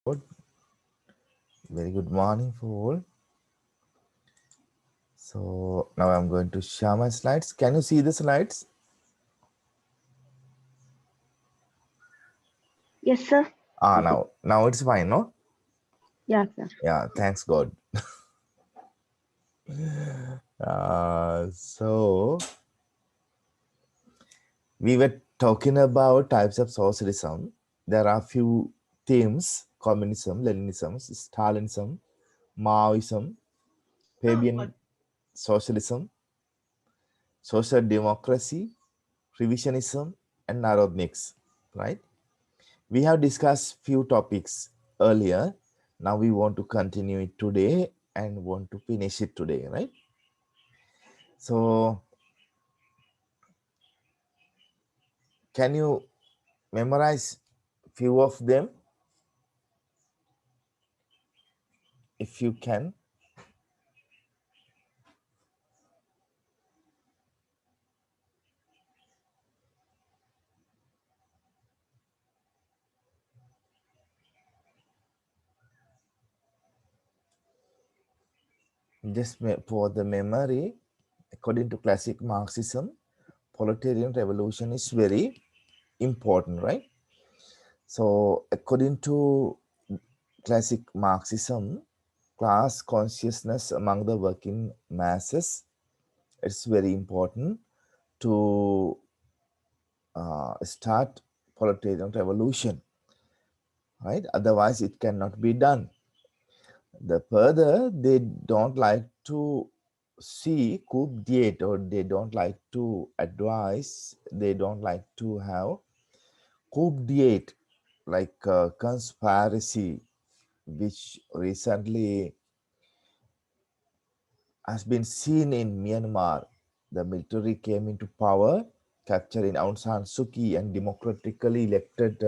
Good. Very good morning for all. So now I'm going to share my slides. Can you see the slides? Yes, sir. Now it's fine, no? Yeah, sir. Yeah, thanks God. So we were talking about types of socialism. There are a few themes: communism, Leninism, Stalinism, Maoism, Fabian socialism, social democracy, revisionism, and Narodniks, right? We have discussed few topics earlier. Now we want to continue it today and want to finish it today, right? So can you memorize few of them if you can? Just for the memory, according to classic Marxism, proletarian revolution is very important, right? So according to classic Marxism, class consciousness among the working masses, it's very important to start proletarian revolution, right? Otherwise, it cannot be done. The further, they don't like to see coup d'etat, or they don't like to advise, they don't like to have coup d'etat, like conspiracy, which recently has been seen in Myanmar. The military came into power, capturing Aung San Suu Kyi and democratically elected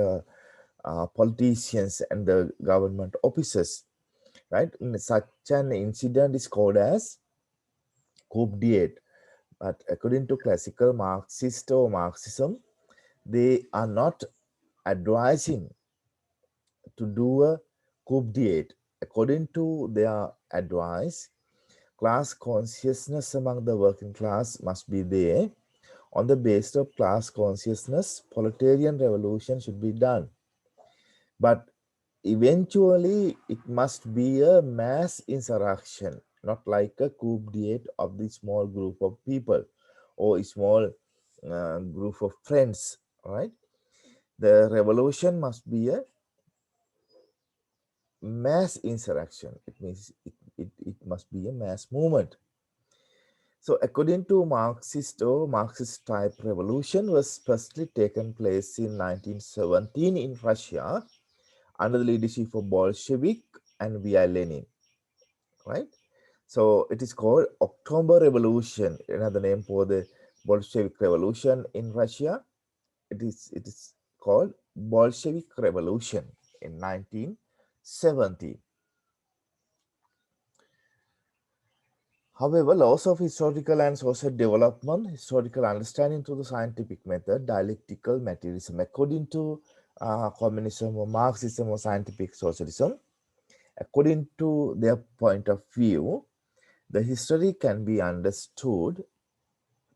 politicians and the government officers, right? Such an incident is called as coup d'etat. But according to classical Marxist or Marxism, they are not advising to do a coup d'etat. According to their advice, class consciousness among the working class must be there. On the basis of class consciousness, proletarian revolution should be done. But eventually, it must be a mass insurrection, not like a coup d'etat of the small group of people or a small group of friends, right? The revolution must be a mass insurrection. It means it must be a mass movement. So according to Marxist or Marxist type revolution was firstly taken place in 1917 in Russia under the leadership of Bolshevik and V.I. Lenin, right? So it is called October Revolution, another name for the Bolshevik Revolution in Russia. It is called Bolshevik Revolution in 1970. However, laws of historical and social development, historical understanding through the scientific method, dialectical materialism, according to communism or Marxism or scientific socialism, according to their point of view, the history can be understood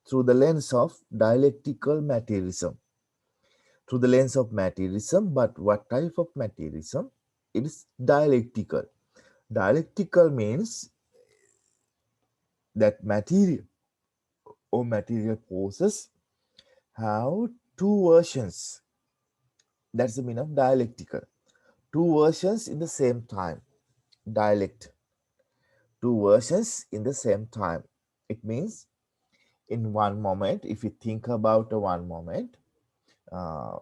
through the lens of dialectical materialism. Through the lens of materialism, but what type of materialism? It is dialectical. Dialectical means that material or material forces have two versions. That's the meaning of dialectical. Two versions in the same time. Dialect. Two versions in the same time. It means in one moment, if you think about a one moment, uh,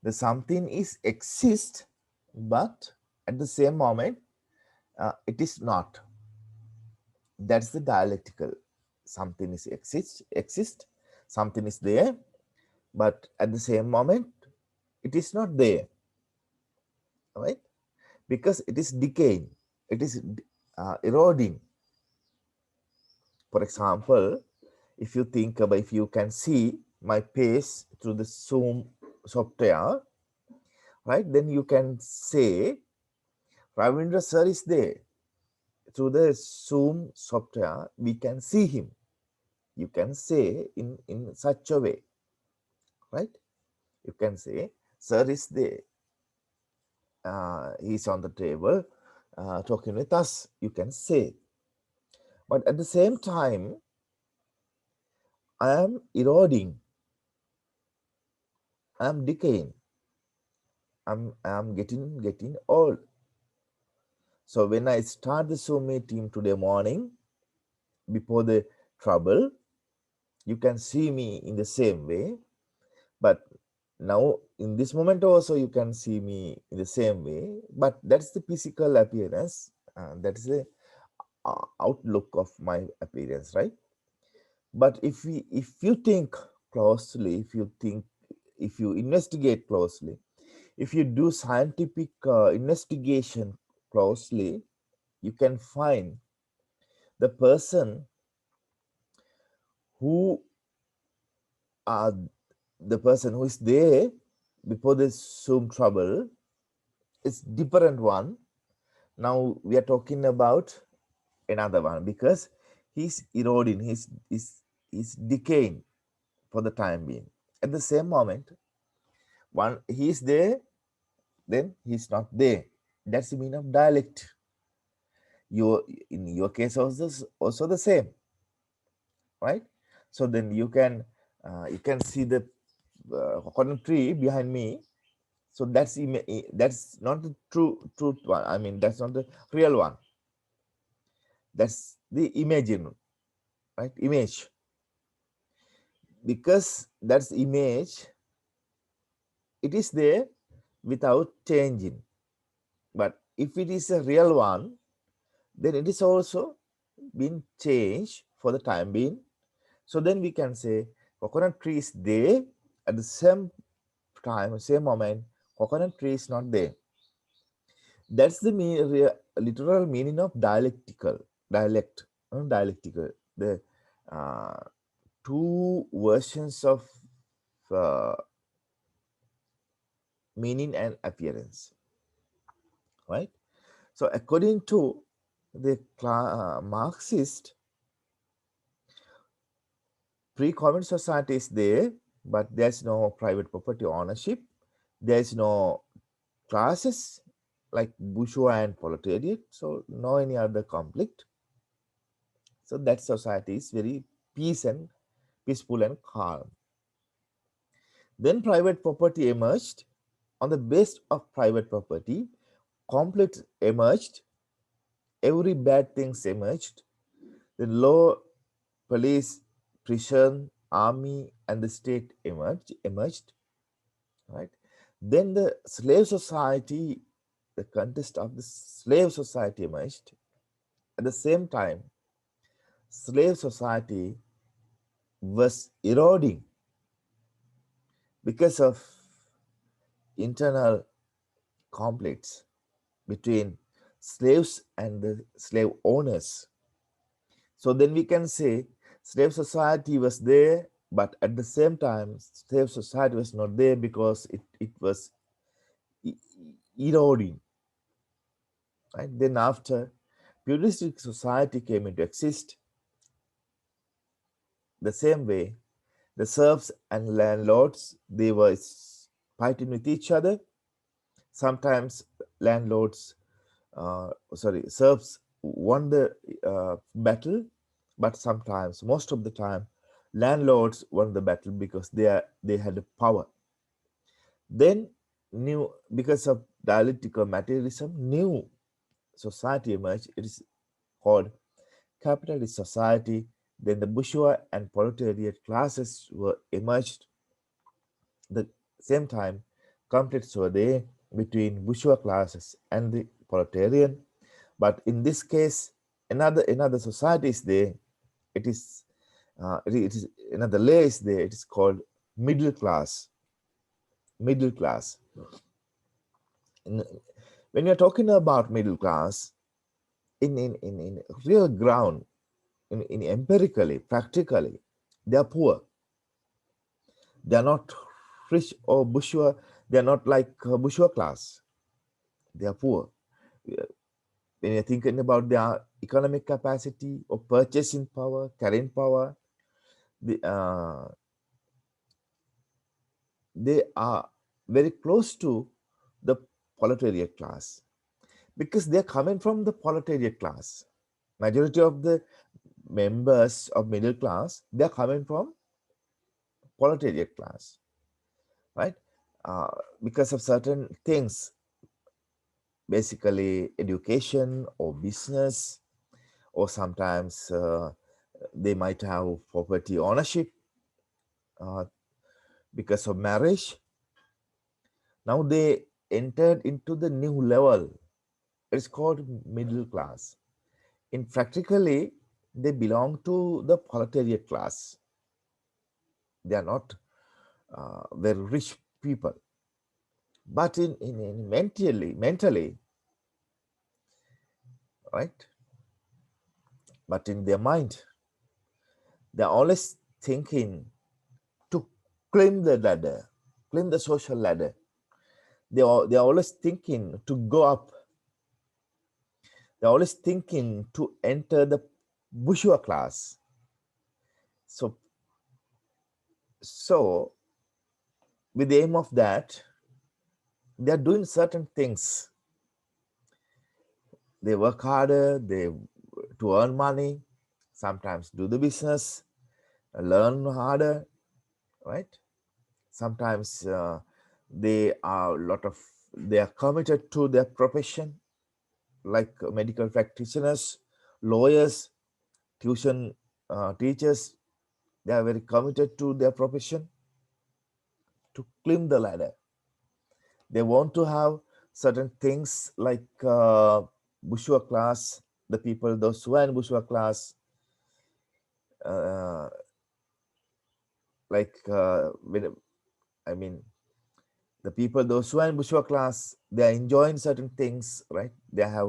the something is exist, but at the same moment, it is not. That's the dialectical. Something is exist, something is there, but at the same moment, it is not there, right? Because it is decaying, it is eroding. For example, if you think about, if you can see my face through the Zoom software, right? Then you can say Ravindra sir is there. Through the Zoom software, we can see him. You can say in such a way, right? You can say, sir is there. He's on the table talking with us. You can say. But at the same time, I am eroding. I am decaying. I'm getting old. So when I start the Zoom meeting today morning, before the trouble, you can see me in the same way. But now in this moment also you can see me in the same way. But that's the physical appearance. That is the outlook of my appearance, right? But if you think closely, if you investigate closely, if you do scientific investigation closely, you can find the person who are the person who is there before the Zoom trouble is different one. Now we are talking about another one because he's eroding, he's decaying for the time being. At the same moment, one he's there, then he's not there. That's the meaning of dialect. Your in your case also the same, right? So then you can see the coconut tree behind me. So that's not the truth one. I mean, that's not the real one. That's the imagine, right? Image. Because that's image, it is there without changing. But if it is a real one, then it is also been changed for the time being. So then we can say coconut tree is there at the same time, same moment, coconut tree is not there. That's the literal meaning of dialectical. The uh, two versions of uh, meaning and appearance, right? So according to the Marxist, pre-communist society is there, but there's no private property ownership. There's no classes like bourgeois and proletariat, so no any other conflict. So that society is very peaceful and calm. Then private property emerged. On the base of private property, conflict emerged. Every bad things emerged. The law, police, prison, army, and the state emerged, right? Then the slave society, the context of the slave society emerged. At the same time, slave society was eroding because of internal conflicts between slaves and the slave owners. So then we can say slave society was there, but at the same time, slave society was not there because it was eroding. Right? Then after feudalistic society came into exist, the same way, the serfs and landlords, they were fighting with each other. Sometimes landlords, serfs won the battle, but sometimes, most of the time, landlords won the battle because they had the power. Then because of dialectical materialism, new society emerged. It is called capitalist society. Then the bourgeois and proletariat classes were emerged. The same time, conflicts were there between bourgeois classes and the proletarian. But in this case, another society is there. It is another layer is there. It is called middle class. Middle class. When you're talking about middle class, in real ground, in empirically, practically, they are poor. They are not rich or bourgeois. They are not like bourgeois class. They are poor. Uh, When you're thinking about their economic capacity or purchasing power, carrying power, the, they are very close to the proletariat class because they're coming from the proletariat class. Majority of the members of middle class, they're coming from proletariat class, right? Uh, because of certain things, basically education or business, or sometimes they might have property ownership uh, because of marriage. Now they entered into the new level. It's called middle class. In practically, they belong to the proletariat class. They are not very rich people, but in mentally, right? But in their mind, they're always thinking to climb the ladder, climb the social ladder. They're always thinking to go up. They're always thinking to enter the bourgeois class. So, so with the aim of that, they're doing certain things. They work harder, they to earn money, sometimes do the business, learn harder, right? Sometimes they are committed to their profession, like medical practitioners, lawyers, tuition teachers. They are very committed to their profession to climb the ladder. They want to have certain things like bourgeois class, the people, those who are in bourgeois class, uh, like when, I mean, the people, those who are in bourgeois class, they are enjoying certain things, right? They have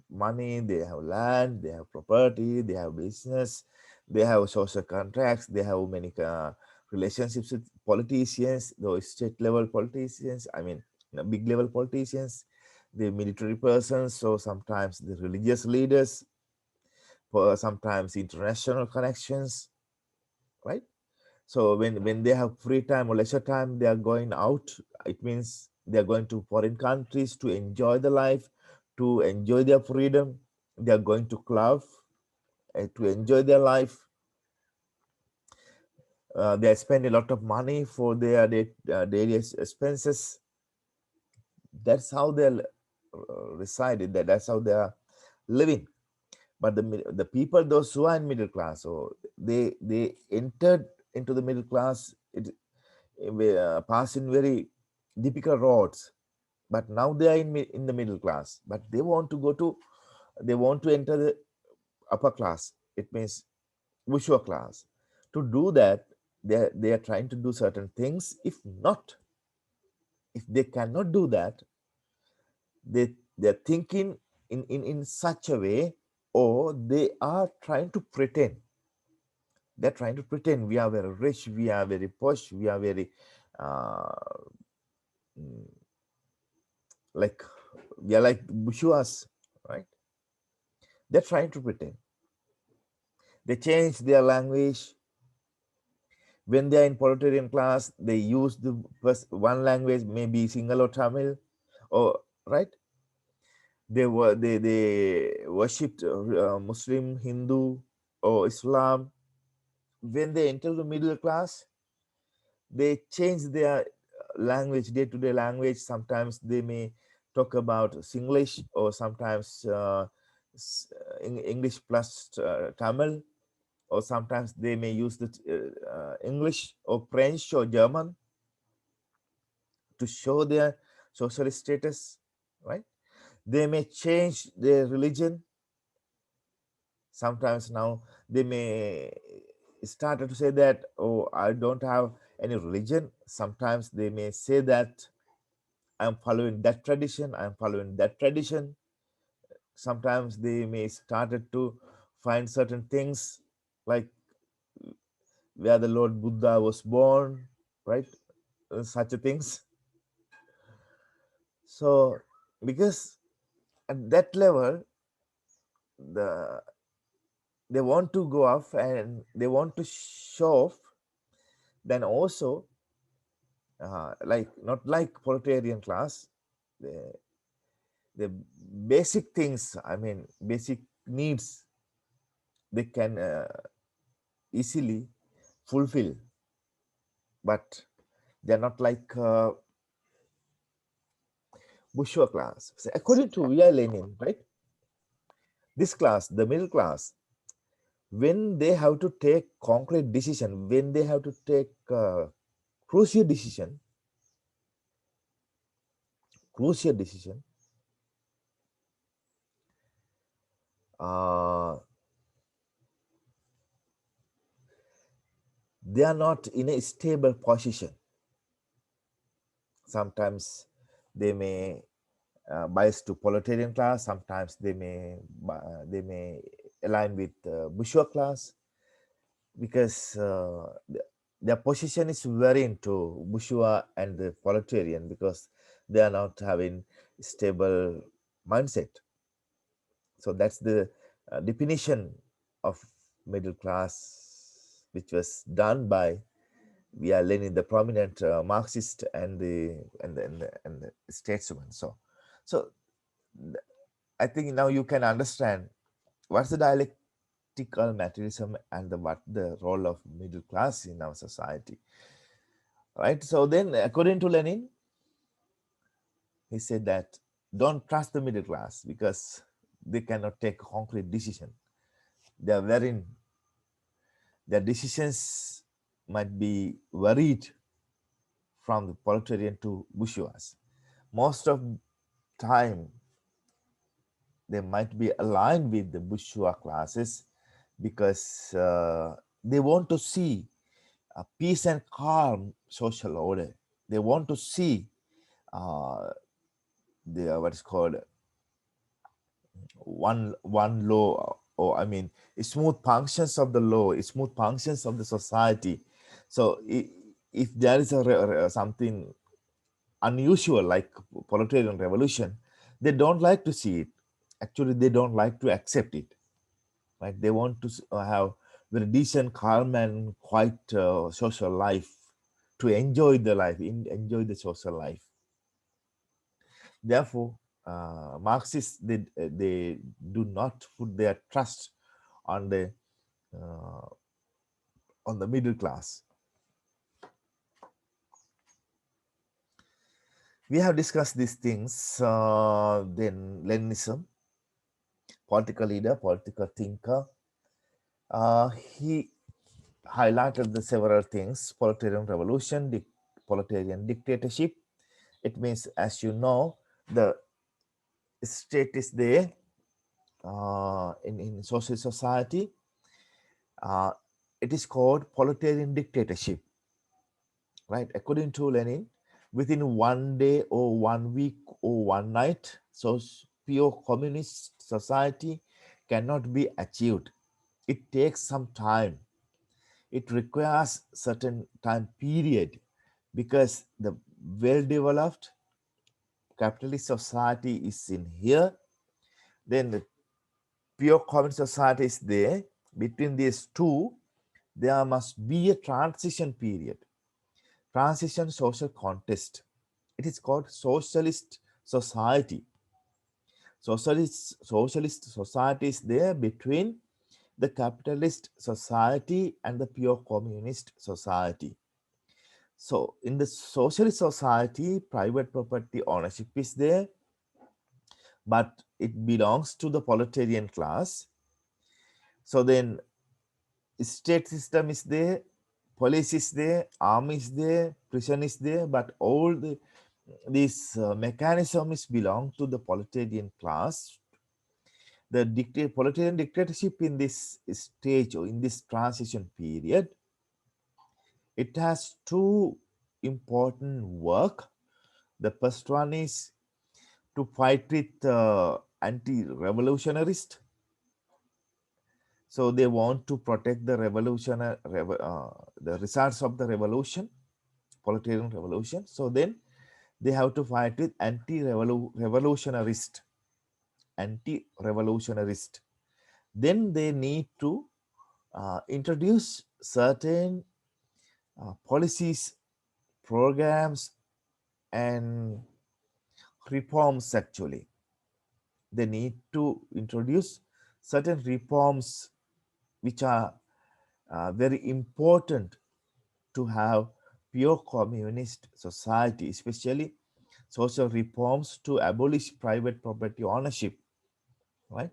money, they have land, they have property, they have business, they have social contracts, they have many relationships with politicians, those state level politicians, I mean, big level politicians, the military persons, so sometimes the religious leaders, sometimes international connections, right? So when they have free time or leisure time, they are going out. It means they are going to foreign countries to enjoy the life, to enjoy their freedom. They are going to club to enjoy their life. They spend a lot of money for their daily expenses. That's how they resided. That's how they are living. But the people, those who are in middle class, so they entered into the middle class. Passing very difficult roads, but now they are in the middle class, but they want to enter the upper class. It means bourgeois class. To do that, they are trying to do certain things. If they cannot do that, they're thinking in such a way, or they are trying to pretend. They're trying to pretend we are very rich, we are very posh, we are very uh, mm, like we are like bourgeois, right? They're trying to pretend. They change their language. When they are in proletarian class, they use the one language, maybe Sinhala or Tamil, or right. They worshipped Muslim, Hindu, or Islam. When they enter the middle class, they change their language, day-to-day language. Sometimes they may talk about Singlish, or sometimes English plus Tamil, or sometimes they may use the English or French or German to show their social status, right? They may change their religion. Sometimes now they may start to say that, oh, I don't have any religion. Sometimes they may say that I'm following that tradition, I'm following that tradition. Sometimes they may started to find certain things like where the Lord Buddha was born, right? Such a things. So because at that level, the they want to go off and they want to show off, then also like not like proletarian class, the, the basic things, I mean basic needs, they can easily fulfill, but they're not like bourgeois class. So according to V.I. Lenin, right, this class, the middle class, when they have to take concrete decision, when they have to take crucial decision, crucial decision, uh, they are not in a stable position. Sometimes they may bias to proletarian class. Sometimes they may align with bourgeois class, because their position is very into bourgeois and the proletarian, because they are not having stable mindset. So that's the definition of middle class, which was done by Lenin, the prominent Marxist and the statesman. So I think now you can understand what's the dialectical materialism and what the role of middle class in our society, right? So then, according to Lenin, he said that don't trust the middle class because they cannot take concrete decision. They are wherein their decisions might be varied from the proletarian to bourgeois. Most of time, they might be aligned with the bourgeois classes because they want to see a peace and calm social order. They want to see uh, the what is called one law, or I mean, smooth functions of the law, smooth functions of the society. So if there is something unusual like proletarian revolution, they don't like to see it. Actually, they don't like to accept it. Right? They want to have very decent, calm, and quiet social life, to enjoy the life, enjoy the social life. Therefore, Marxists, they do not put their trust on uh, the middle class. We have discussed these things. Then Leninism, political leader, political thinker. He highlighted the several things: proletarian revolution, proletarian dictatorship. It means, as you know, the state is there in social society. Uh, it is called proletarian dictatorship, right? According to Lenin, within one day or 1 week or one night, so pure communist society cannot be achieved. It takes some time. It requires certain time period, because the well-developed capitalist society is in here, then the pure communist society is there. Between these two, there must be a transition period, transition social contest. It is called socialist society. Socialist society is there between the capitalist society and the pure communist society. So in the socialist society, private property ownership is there, but it belongs to the proletarian class. So then state system is there, police is there, army is there, prison is there, but all these mechanisms belong to the proletarian class. The proletarian dictatorship in this stage or in this transition period, it has two important work. The first one is to fight with anti-revolutionarist. So they want to protect the the results of the revolution, proletarian revolution. So then They have to fight with anti-revolutionarist. Then they need to introduce certain policies, programs, and reforms. Actually, they need to introduce certain reforms which are very important to have pure communist society, especially social reforms to abolish private property ownership, right?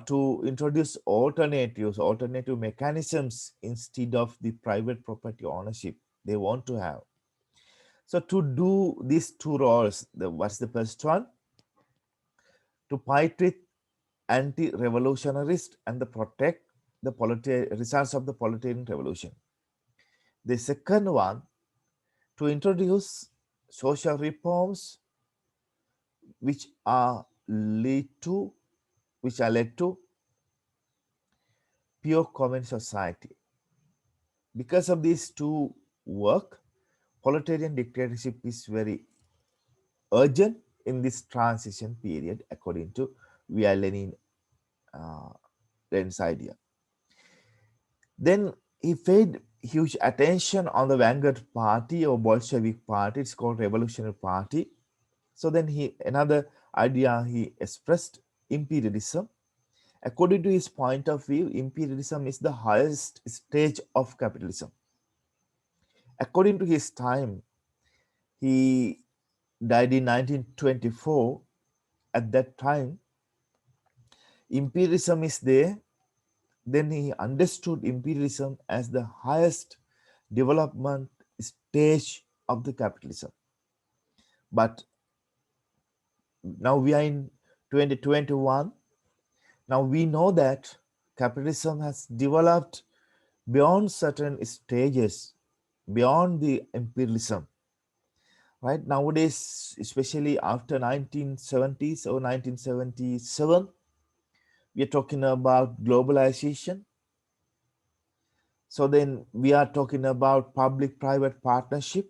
To introduce alternative mechanisms instead of the private property ownership they want to have. So to do these two roles, what's the first one? To fight with anti-revolutionarist and the protect the results of the proletarian revolution. The second one, to introduce social reforms which are led to pure common society. Because of these two work, proletarian dictatorship is very urgent in this transition period, according to V.I. Lenin's idea. Then he paid huge attention on the vanguard party or Bolshevik party. It's called Revolutionary Party. So then another idea he expressed, imperialism. According to his point of view, imperialism is the highest stage of capitalism. According to his time, he died in 1924. At that time, imperialism is there. Then he understood imperialism as the highest development stage of the capitalism. But now we are in 2021. Now we know that capitalism has developed beyond certain stages, beyond the imperialism. Right nowadays, especially after 1970s or 1977, we are talking about globalization. So then we are talking about public-private partnership.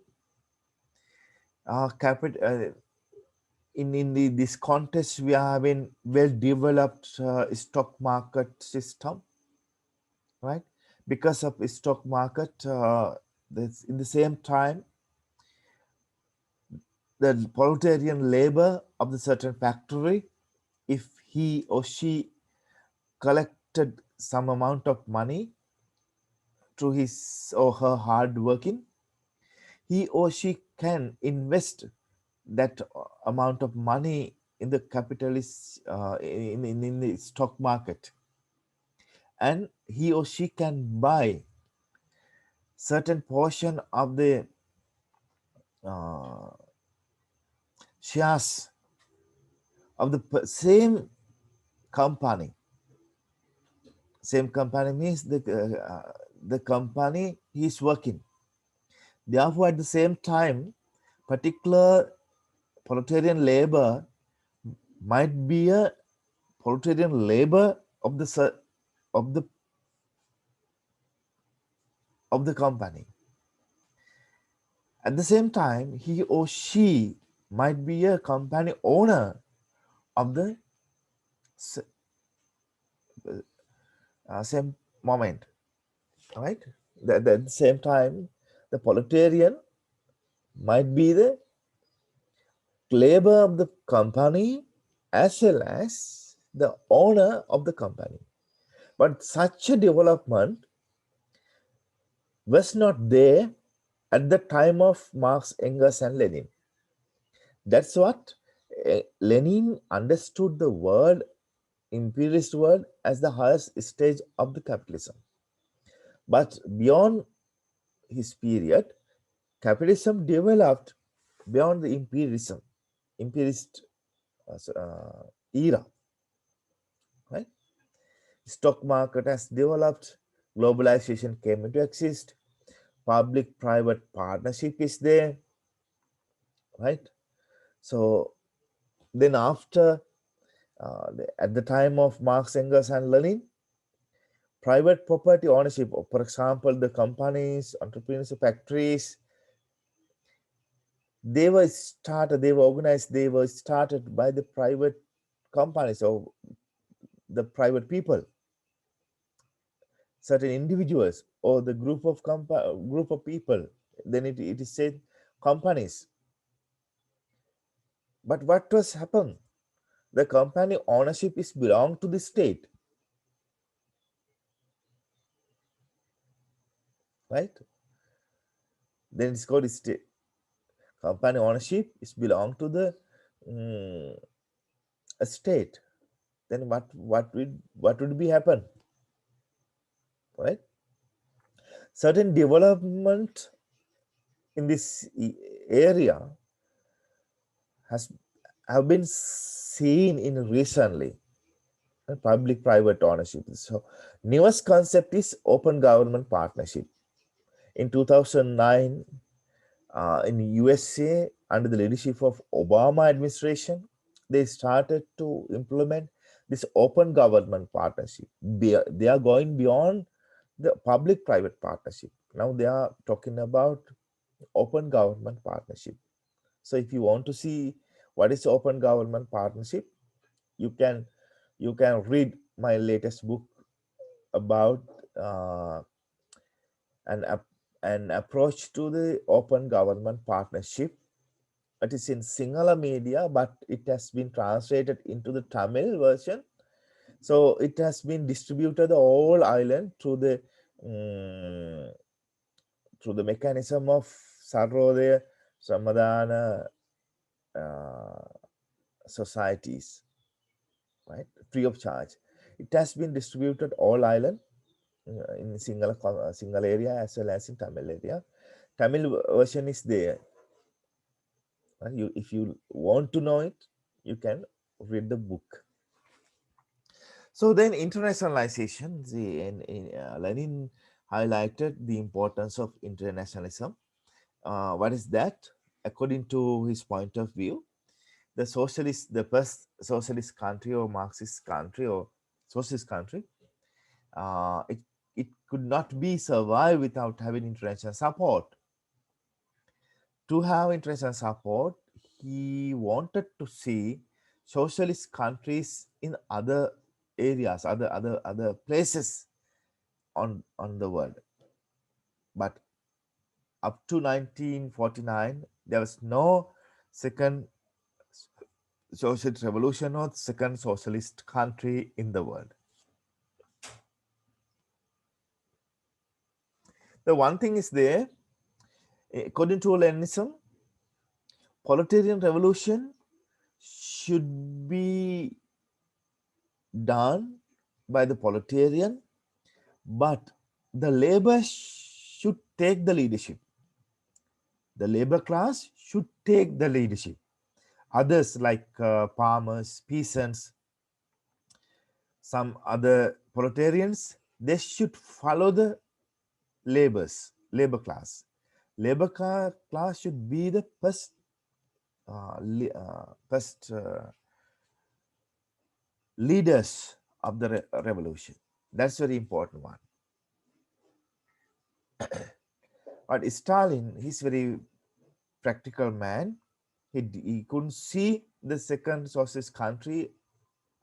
In this context, we are having well-developed stock market system, right? Because of stock market, in the same time, the proletarian labor of the certain factory, if he or she collected some amount of money through his or her hard working, he or she can invest that amount of money in the capitalist in the stock market, and he or she can buy certain portion of the uh, shares of the company. Same company means the company he is working. Therefore, at the same time, particular proletarian labor might be a proletarian labor of of the of the company. At the same time, he or she might be a company owner of the same moment, right? At the same time, the proletarian might be the labor of the company as well as the owner of the company. But such a development was not there at the time of Marx, Engels, and Lenin. That's what Lenin understood the world, imperialist world, as the highest stage of the capitalism. But beyond his period, capitalism developed beyond the imperialist era, right? Stock market has developed, globalization came into exist, public-private partnership is there, right? So then after, at the time of Marx, Engels, and Lenin, private property ownership, for example, the companies, entrepreneurs, factories, they were organized, they were started by the private companies or the private people, certain individuals or the group of people. Then it is said companies. But what was happened? The company ownership is belong to the state, right? Then it's called state. Company ownership is belong to the mm, a state. Then what would be happen, right? Certain development in this area has have been seen in recently public private ownership. So newest concept is open government partnership. In 2009, in USA, under the leadership of Obama administration, they started to implement this open government partnership. They are going beyond the public private partnership. Now they are talking about open government partnership. So if you want to see what is open government partnership, you can read my latest book about uh, an an approach to the open government partnership. It is in Sinhala media, but it has been translated into the Tamil version. So it has been distributed the whole island um, through the mechanism of Sarvodaya Samadhana uh, societies, right? Free of charge. It has been distributed all island in Sinhala area as well as in Tamil area. Tamil version is there. Right? If you want to know it, you can read the book. So then internationalization, Lenin highlighted the importance of internationalism. What is that? According to his point of view, the first socialist country or Marxist country or socialist country, it could not be survived without having international support. To have international support, he wanted to see socialist countries in other areas, other places on the world. But up to 1949, there was no second socialist revolution or second socialist country in the world. The one thing is there, according to Leninism, proletarian revolution should be done by the proletarian, but the labor should take the leadership. The labor class should take the leadership. Others like farmers, peasants, some other proletarians, they should follow the labor class. Labor class should be the first leaders of the revolution. That's very important one. But Stalin, he's very practical man. He couldn't see the second socialist country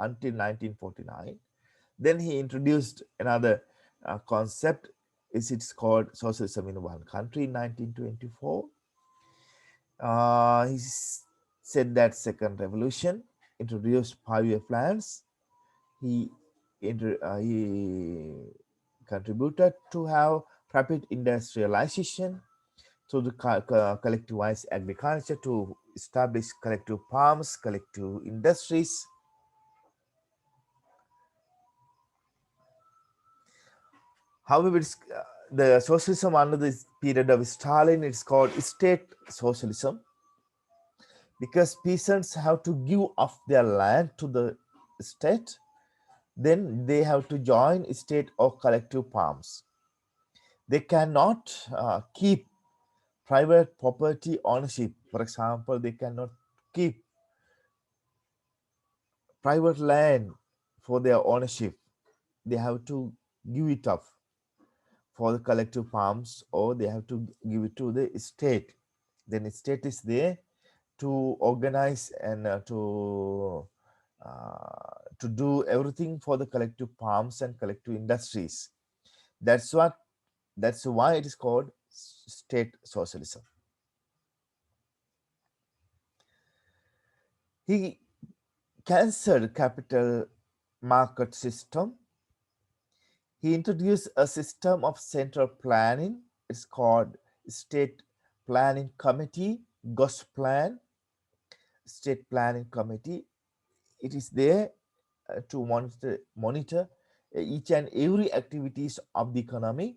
until 1949. Then he introduced another concept. It's called socialism in one country in 1924. He said that second revolution introduced 5-year plans. He contributed to have rapid industrialization, to the collectivized agriculture, to establish collective farms, collective industries. However, the socialism under this period of Stalin, it's called state socialism, because peasants have to give up their land to the state, then they have to join state or collective farms. They cannot keep private property ownership. For example, they cannot keep private land for their ownership. They have to give it up for the collective farms, or they have to give it to the state. Then the state is there to organize and to do everything for the collective farms and collective industries. That's what. That's why it is called state socialism. He cancelled capital market system. He introduced a system of central planning. It's called State Planning Committee, GOS Plan, State Planning Committee. It is there to monitor each and every activities of the economy,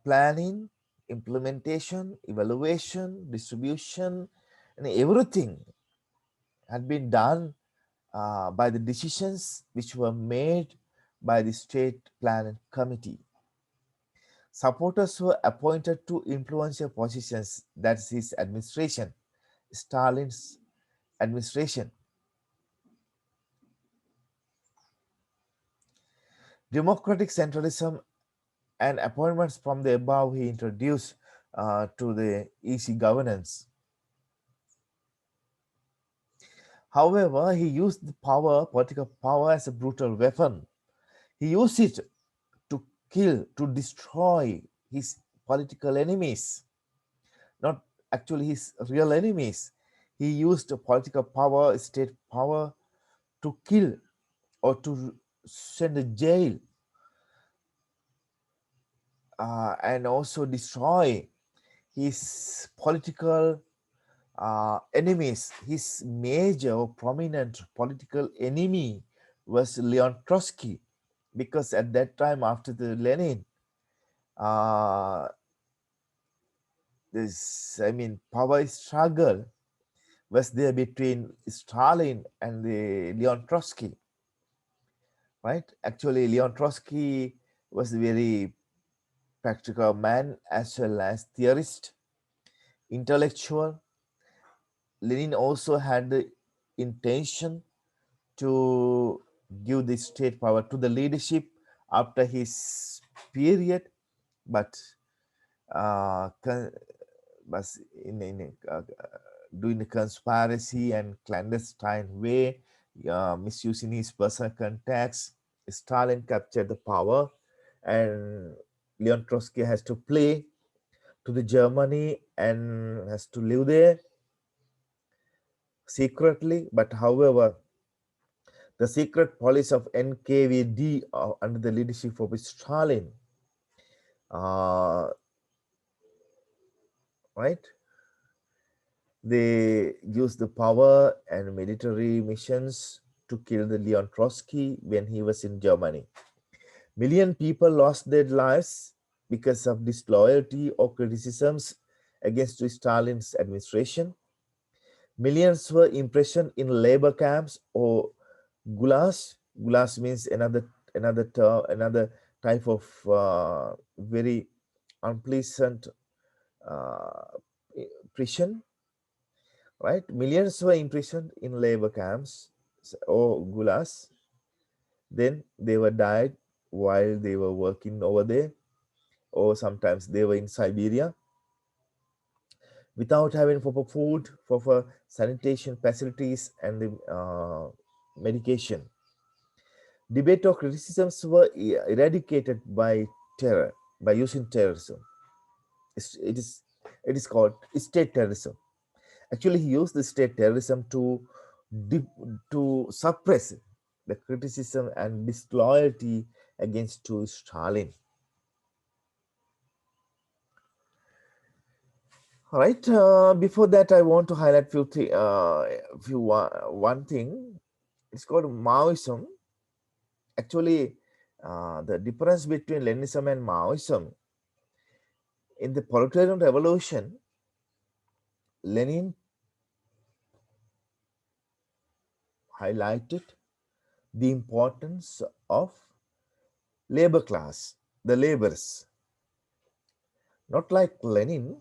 planning, implementation, evaluation, distribution, and everything had been done by the decisions which were made by the State Planning Committee. Supporters were appointed to influential positions. That's his administration, Stalin's administration. Democratic centralism and appointments from the above he introduced to the easy governance. However, he used the power, political power, as a brutal weapon. He used it to kill, to destroy his political enemies, not actually his real enemies. He used political power, state power, to kill or to send to jail and also destroy his political enemies. His major or prominent political enemy was Leon Trotsky, because at that time, after the Lenin, uh, power struggle was there between Stalin and the Leon Trotsky, right? Actually, Leon Trotsky was a very practical man as well as theorist, intellectual. Lenin also had the intention to give the state power to the leadership after his period, but was doing the conspiracy and clandestine way, misusing his personal contacts. Stalin captured the power, and Leon Trotsky has to flee to the Germany and has to live there secretly. But however, the secret police of NKVD under the leadership of Stalin, uh, right? They used the power and military missions to kill the Leon Trotsky when he was in Germany. Million people lost their lives because of disloyalty or criticisms against Stalin's administration. Millions were imprisoned in labor camps or gulags. Gulags means another type of very unpleasant uh, prison, right? Millions were imprisoned in labor camps or gulags. Then they were died while they were working over there, or sometimes they were in Siberia without having proper food, proper sanitation facilities, and the medication. Debate or criticisms were eradicated by terror, by using terrorism. It is it is called state terrorism. Actually, he used the state terrorism to suppress the criticism and disloyalty against to Stalin. All right. Before that, I want to highlight one thing. It's called Maoism. Actually, the difference between Leninism and Maoism, in the proletarian revolution, Lenin highlighted the importance of labor class, the laborers. Not like Lenin,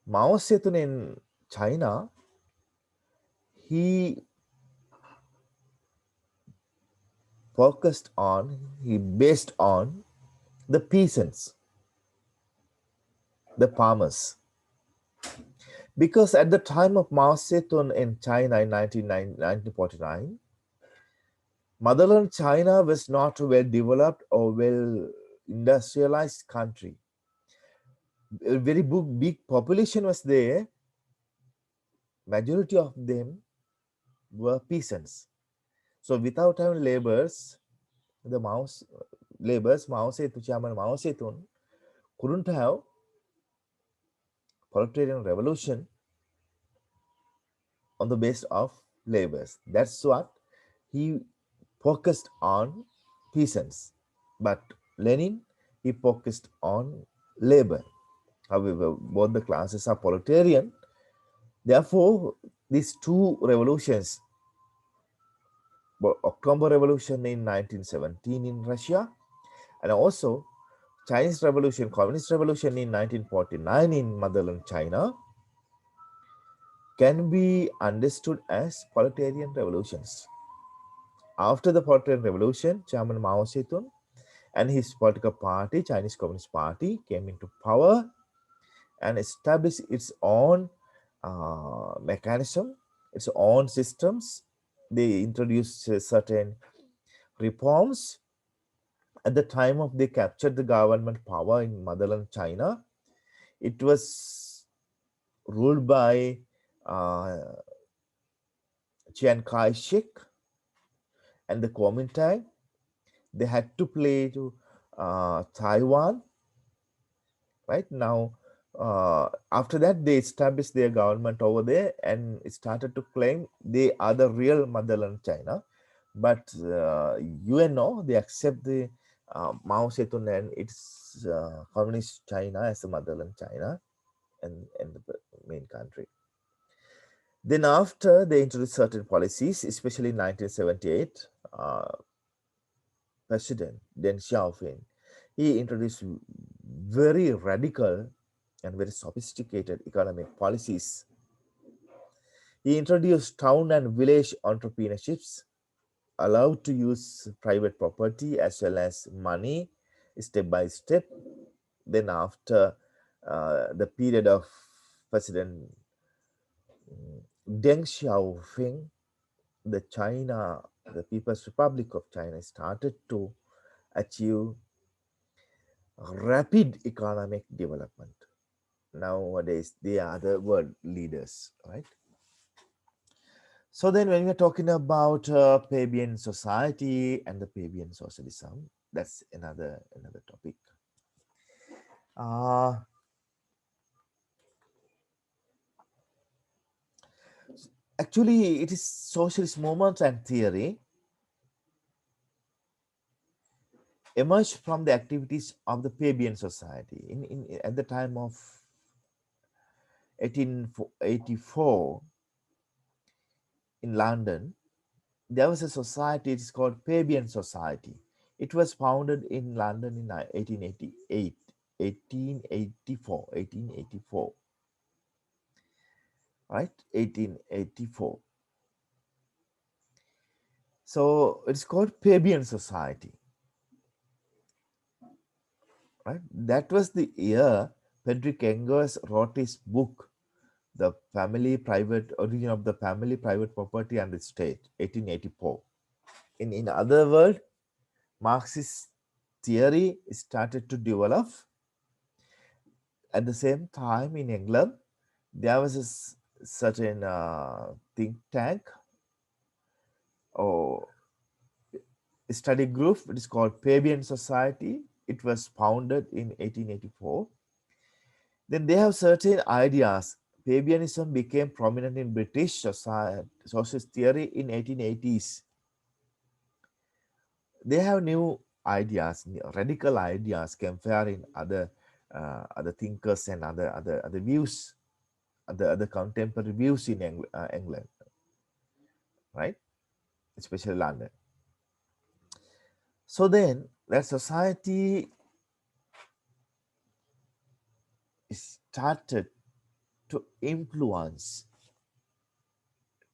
Mao Zedong in China, he he based on the peasants, the farmers. Because at the time of Mao Zedong in China in 1949, motherland China was not a well developed or well industrialized country. A very big population was there. Majority of them were peasants. So without having laborers, the Mao's laborers, Chairman Mao Zedong couldn't have proletarian revolution on the base of labors. That's what he focused on peasants. But Lenin, he focused on labor. However, both the classes are proletarian. Therefore, these two revolutions, October Revolution in 1917 in Russia, and also Chinese Revolution, Communist Revolution in 1949 in motherland China, can be understood as proletarian revolutions. After the proletarian revolution, Chairman Mao Zedong and his political party, Chinese Communist Party, came into power and established its own mechanism, its own systems. They introduced certain reforms. At the time of they captured the government power in motherland China, it was ruled by uh, Chiang Kai-shek and the Kuomintang. They had to play to Taiwan. Right now, after that, they established their government over there and started to claim they are the real motherland China. But UNO, they accept the Mao Zedong and its communist China as the motherland China and the main country. Then after they introduced certain policies, especially in 1978, President Deng Xiaoping, he introduced very radical and very sophisticated economic policies. He introduced town and village entrepreneurships, allowed to use private property as well as money step by step. Then after the period of President Deng Xiaoping, the People's Republic of China started to achieve rapid economic development. Nowadays, they are the world leaders, right? So then when we're talking about Fabian society and the Fabian socialism, that's another topic. Uh, Actually, it is socialist movement and theory emerged from the activities of the Fabian society. At the time of 1884 in London, there was a society, it is called Fabian Society. It was founded in London in 1888, 1884, right? 1884. So it's called Fabian Society, right? That was the year Frederick Engels wrote his book, The Family Private Origin of the Family, Private Property and the State, 1884. In other words, Marxist theory started to develop. At the same time, in England, there was a certain think tank or study group. It is called Fabian Society. It was founded in 1884. Then they have certain ideas. Fabianism became prominent in British socialist theory in 1880s. They have new ideas, radical ideas comparing other thinkers and other views, other contemporary views in England, right? Especially London. So then that society started to influence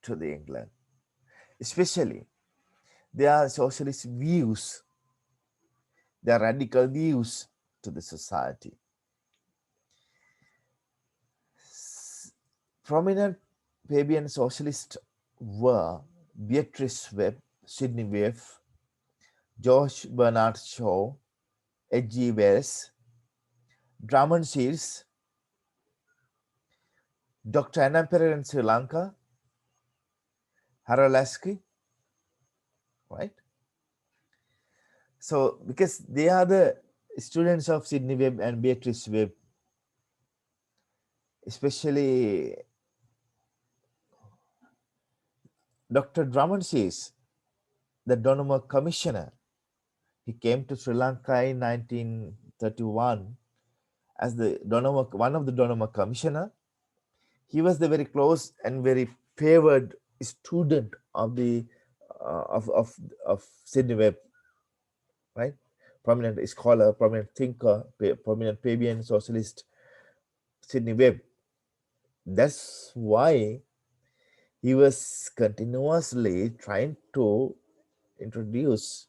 to the England, especially their socialist views, their radical views to the society. Prominent Fabian socialists were Beatrice Webb, Sidney Webb, George Bernard Shaw, H.G. Wells, Drummond Shields, Dr. Annampere in Sri Lanka, Harold Lasky, right? So, because they are the students of Sidney Webb and Beatrice Webb, especially Dr. Drummond Shields, the Donoughmore Commissioner. He came to Sri Lanka in 1931 as one of the Donoughmore Commissioner. He was the very close and very favored student of the of Sidney Webb, right? Prominent scholar, prominent thinker, prominent Fabian socialist, Sidney Webb. That's why he was continuously trying to introduce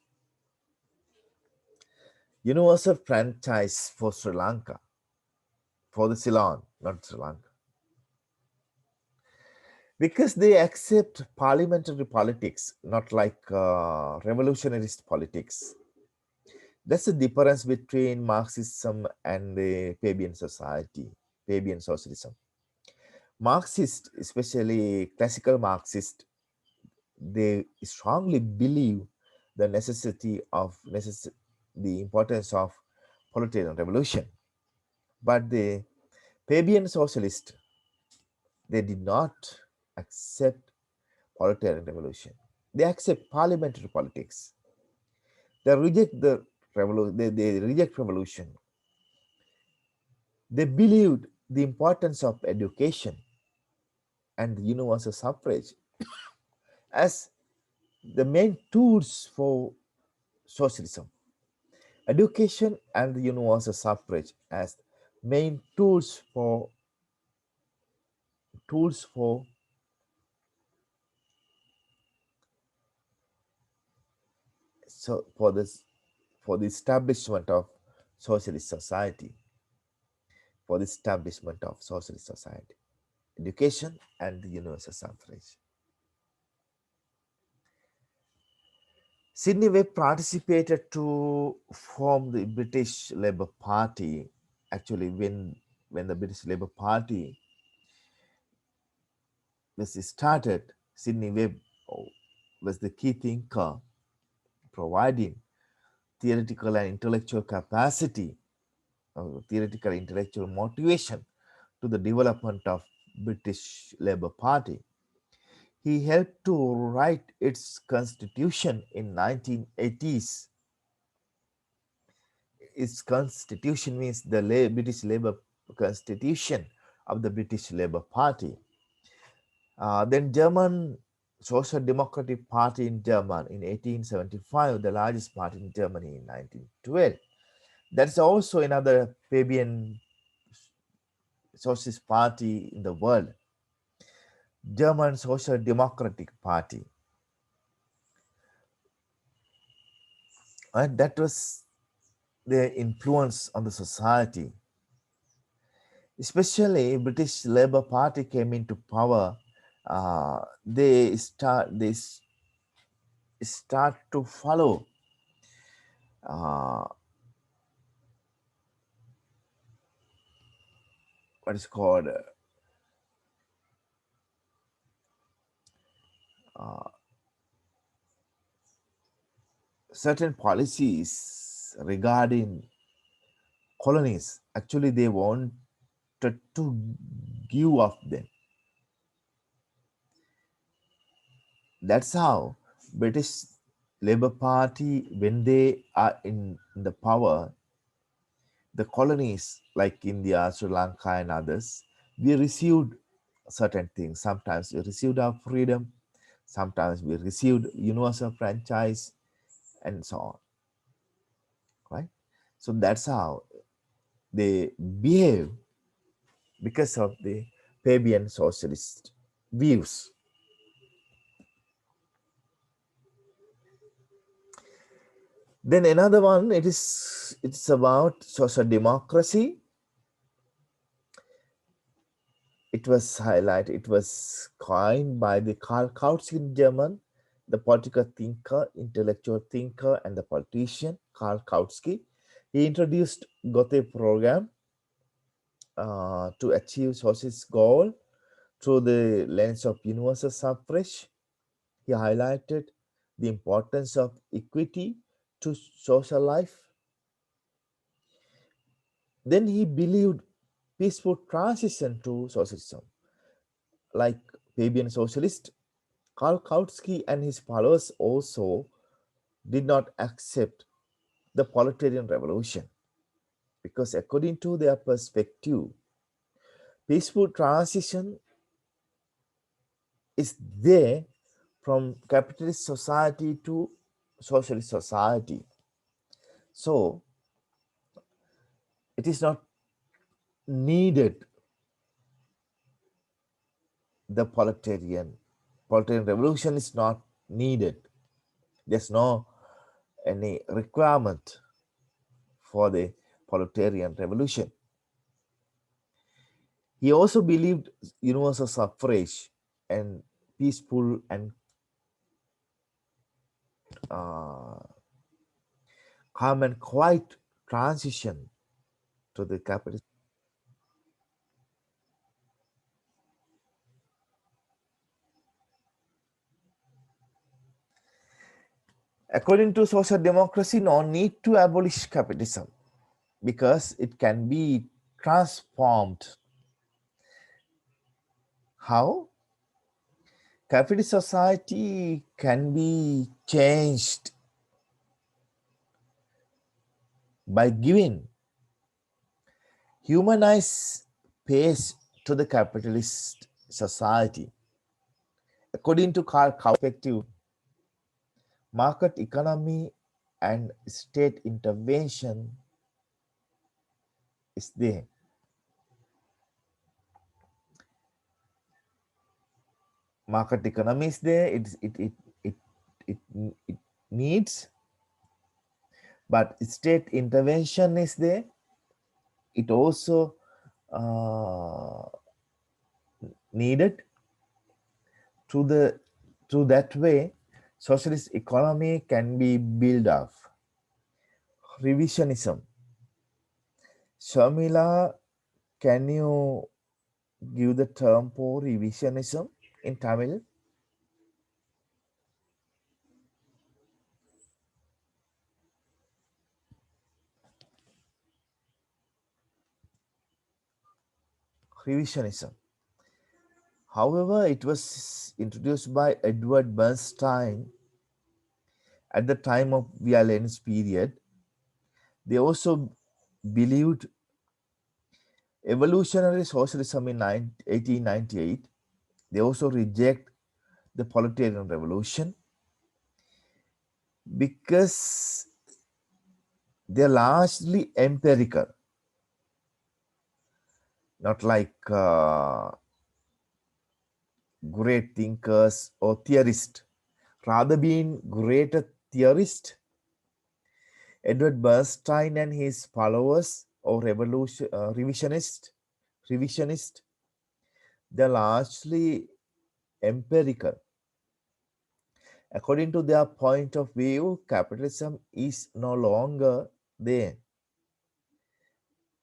universal franchise for Sri Lanka, for the Ceylon, not Sri Lanka, because they accept parliamentary politics, not like revolutionarist politics. That's the difference between Marxism and the Fabian society, Fabian socialism. Marxists, especially classical Marxists, they strongly believe the the importance of proletarian revolution. But the Fabian socialists, they did not accept proletarian revolution. They accept parliamentary politics. They reject the revolution. They reject revolution. They believed the importance of education and universal suffrage as the main tools for socialism. Education and the universal suffrage as main tools for this for the establishment of socialist society, for the establishment of socialist society, education and the universal suffrage. Sidney Webb participated to form the British Labour Party. Actually, when the British Labour Party was started, Sidney Webb was the key thinker, providing theoretical and intellectual capacity, theoretical intellectual motivation to the development of British Labour Party. He helped to write its constitution in 1980s. Its constitution means the British Labour Constitution of the British Labour Party. Then German Social Democratic Party in Germany in 1875, the largest party in Germany in 1912. That's also another Fabian socialist party in the world, German Social Democratic Party. And that was their influence on the society. Especially British Labour Party came into power, they start to follow what is called certain policies regarding colonies. Actually, they wanted to give up them. That's how British Labour Party, when they are in the power, the colonies like India, Sri Lanka, and others, we received certain things. Sometimes we received our freedom, sometimes we received universal franchise, and so on. Right? So that's how they behave because of the Fabian socialist views. Then another one, it's about social democracy. it was highlighted, it was coined by the Karl Kautsky in German, the political thinker, intellectual thinker, and the politician, Karl Kautsky. He introduced Gothe program to achieve socialist goal through the lens of universal suffrage. He highlighted the importance of equity to social life. Then he believed peaceful transition to socialism. Like Fabian socialist, Karl Kautsky and his followers also did not accept the proletarian revolution because, according to their perspective, peaceful transition is there from capitalist society to socialist society. So, it is not needed the proletarian revolution is not needed. There's no any requirement for the proletarian revolution. He also believed universal suffrage and peaceful and uh, calm and quiet transition to the capitalist. According to social democracy, no need to abolish capitalism because it can be transformed. How? Capitalist society can be changed by giving humanized pace to the capitalist society. According to Karl Kautsky's perspective, market economy and state intervention is there. Market economy is there. It, it needs, but state intervention is there. It also needed through that way. Socialist economy can be built up. Revisionism. Shamila, can you give the term for revisionism in Tamil? Revisionism. However, it was introduced by Edward Bernstein at the time of Violen's period. They also believed evolutionary socialism in 1898. They also reject the proletarian revolution because they're largely empirical, not like great thinkers or theorists. Rather being greater theorist, Edward Bernstein and his followers or revisionist, they're largely empirical. According to their point of view, capitalism is no longer there.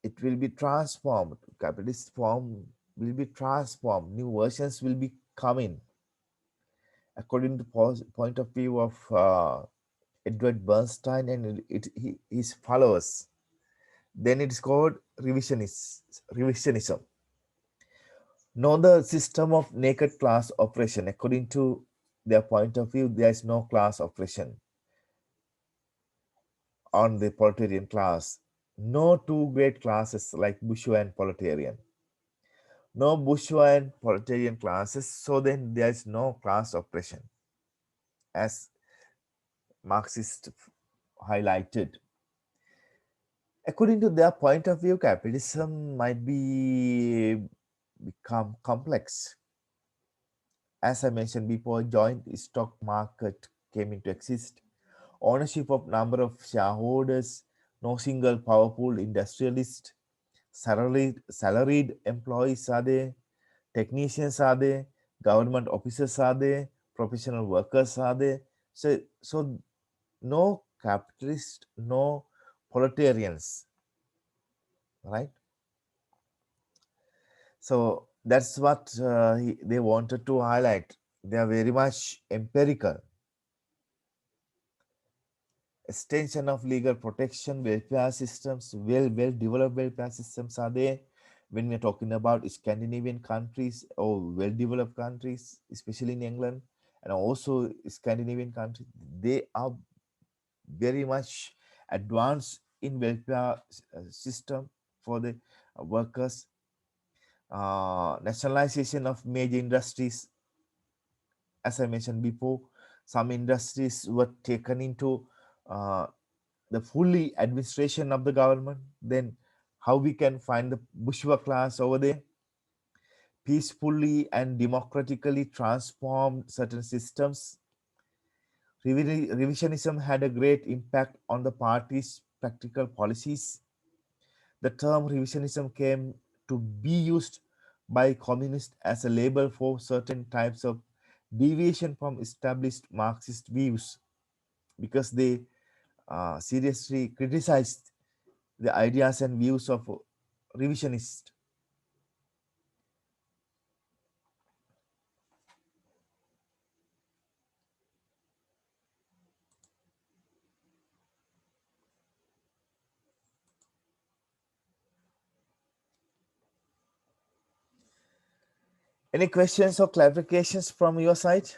It will be transformed. Capitalist form will be transformed. New versions will be coming. According to point of view of Edward Bernstein and his followers, then it's called revisionism. Know the system of naked class oppression. According to their point of view, there is no class oppression on the proletarian class. No two great classes like bourgeois and proletarian. No bourgeois and proletarian classes, so then there is no class oppression, as Marxist highlighted. According to their point of view, capitalism might become complex. As I mentioned before, joint stock market came into exist. Ownership of number of shareholders, no single powerful industrialist, salaried employees are there. technicians are there, government officers are there, professional workers are there. So no capitalist, no proletarians, right? So that's what they wanted to highlight. They are very much empirical. Extension of legal protection, welfare systems, well developed welfare systems are there. When we're talking about Scandinavian countries or well developed countries, especially in England and also Scandinavian countries, they are very much advanced in welfare system for the workers. Nationalization of major industries, as I mentioned before, some industries were taken into uh, the fully administration of the government. Then how we can find the bourgeois class over there peacefully and democratically transformed certain systems. Revisionism had a great impact on the party's practical policies. The term revisionism came to be used by communists as a label for certain types of deviation from established Marxist views, because they seriously criticized the ideas and views of revisionists. Any questions or clarifications from your side?